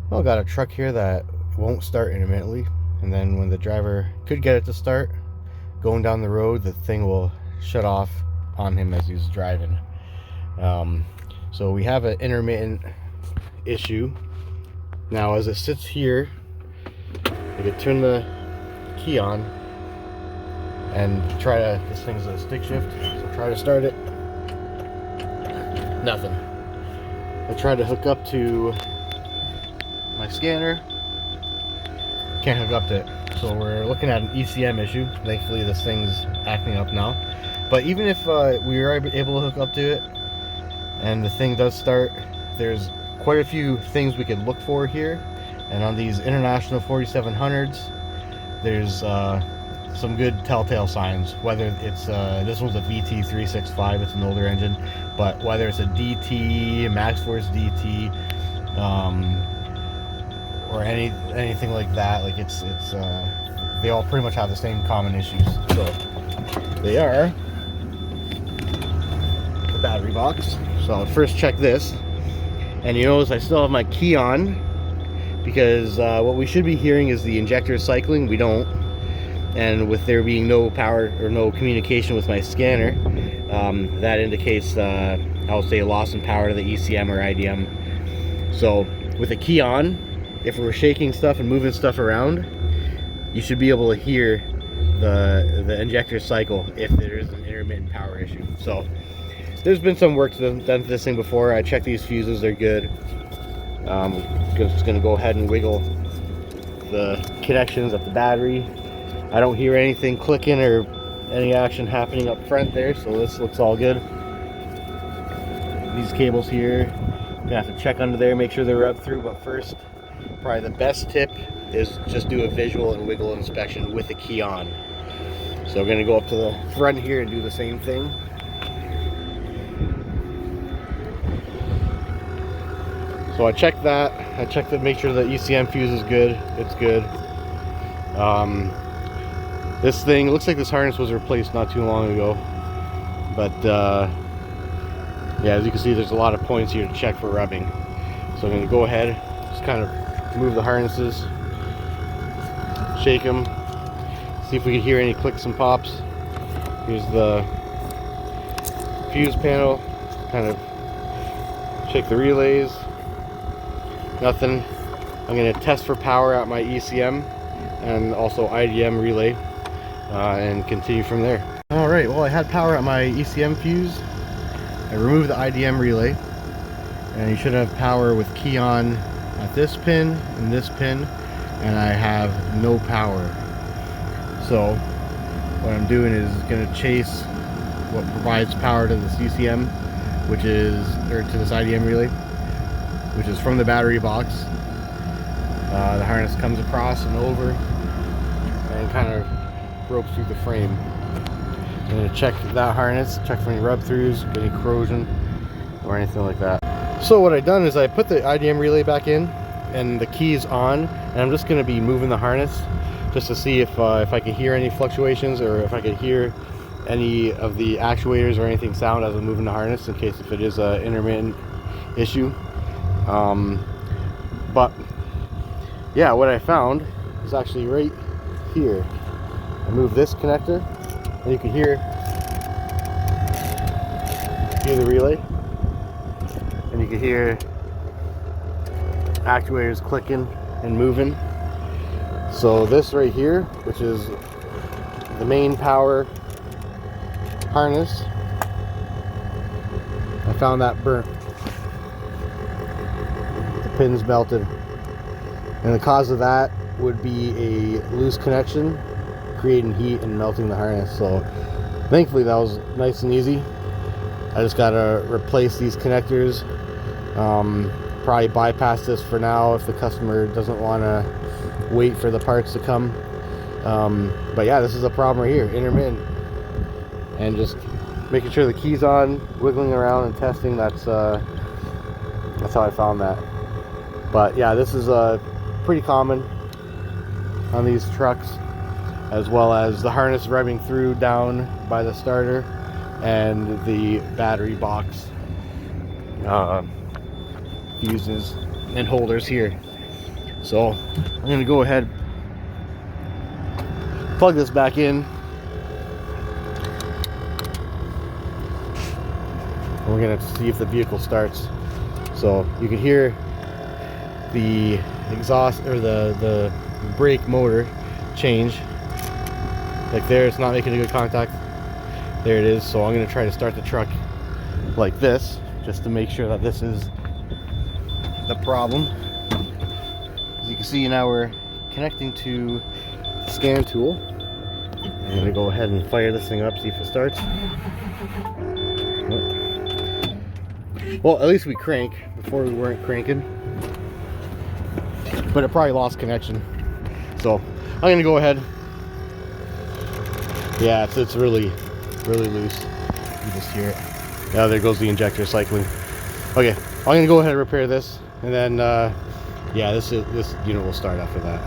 Well, got a truck here that won't start intermittently, and then when the driver could get it to start, going down the road, the thing will shut off on him as he's driving. So we have an intermittent issue. Now as it sits here, I could turn the key on and try to, this thing's a stick shift, so try to start it. Nothing. I tried to hook up to my scanner, can't hook up to it. So we're looking at an ECM issue. Thankfully this thing's acting up now. But even if we were able to hook up to it and the thing does start, there's quite a few things we could look for here. And on these international 4700s, there's some good telltale signs. Whether it's this one's a vt365, it's an older engine, but whether it's a DT, Max Force DT, or anything like that, like it's they all pretty much have the same common issues. So they are the battery box. So I'll first check this, and you notice I still have my key on, because what we should be hearing is the injector cycling. We don't, and with there being no power or no communication with my scanner, that indicates I'll say loss in power to the ECM or IDM. So with the key on, if we're shaking stuff and moving stuff around, you should be able to hear the injector cycle if there's an intermittent power issue. So there's been some work done to this thing before. I checked these fuses, they're good. Just gonna go ahead and wiggle the connections of the battery. I don't hear anything clicking or any action happening up front there, so this looks all good. These cables here, gonna have to check under there, make sure they're rubbed through, but first, probably the best tip is just do a visual and wiggle inspection with the key on. So we're gonna go up to the front here and do the same thing. So I checked that. I checked to make sure the ECM fuse is good. It's good. This thing, it looks like this harness was replaced not too long ago. But yeah, as you can see, there's a lot of points here to check for rubbing. So I'm going to go ahead, just kind of move the harnesses, shake them, see if we can hear any clicks and pops. Here's the fuse panel, kind of shake the relays. Nothing. I'm going to test for power at my ECM and also IDM relay, and continue from there. Alright, well I had power at my ECM fuse. I removed the IDM relay, and you should have power with key on at this pin and this pin, and I have no power. So what I'm doing is going to chase what provides power to this ECM, which is, or to this IDM relay, which is from the battery box. The harness comes across and over and kind of ropes through the frame. I'm going to check that harness, check for any rub throughs, any corrosion or anything like that. So what I've done is I put the IDM relay back in and the key is on, and I'm just going to be moving the harness just to see if I could hear any fluctuations, or if I could hear any of the actuators or anything sound as I'm moving the harness, in case if it is an intermittent issue. But yeah, what I found is actually right here. I move this connector and you can hear the relay, and you can hear actuators clicking and moving. So this right here, which is the main power harness, I found that burnt. The pin's melted, and the cause of that would be a loose connection creating heat and melting the harness. So thankfully that was nice and easy. I just gotta replace these connectors, probably bypass this for now if the customer doesn't want to wait for the parts to come. But yeah, this is a problem right here, intermittent, and just making sure the key's on, wiggling around and testing. That's how I found that. But yeah, this is pretty common on these trucks, as well as the harness rubbing through down by the starter and the battery box fuses and holders here. So I'm gonna go ahead, plug this back in. We're gonna see if the vehicle starts. So you can hear the exhaust or the brake motor change. Like there, it's not making a good contact. There it is. So I'm gonna try to start the truck like this, just to make sure that this is the problem. As you can see, now we're connecting to the scan tool. I'm gonna go ahead and fire this thing up, see if it starts. Well, at least we crank. Before we weren't cranking, but it probably lost connection. So I'm gonna go ahead. Yeah, it's really loose. You just hear it. Now there goes the injector cycling. Okay, I'm gonna go ahead and repair this, and then yeah, this unit will start after that.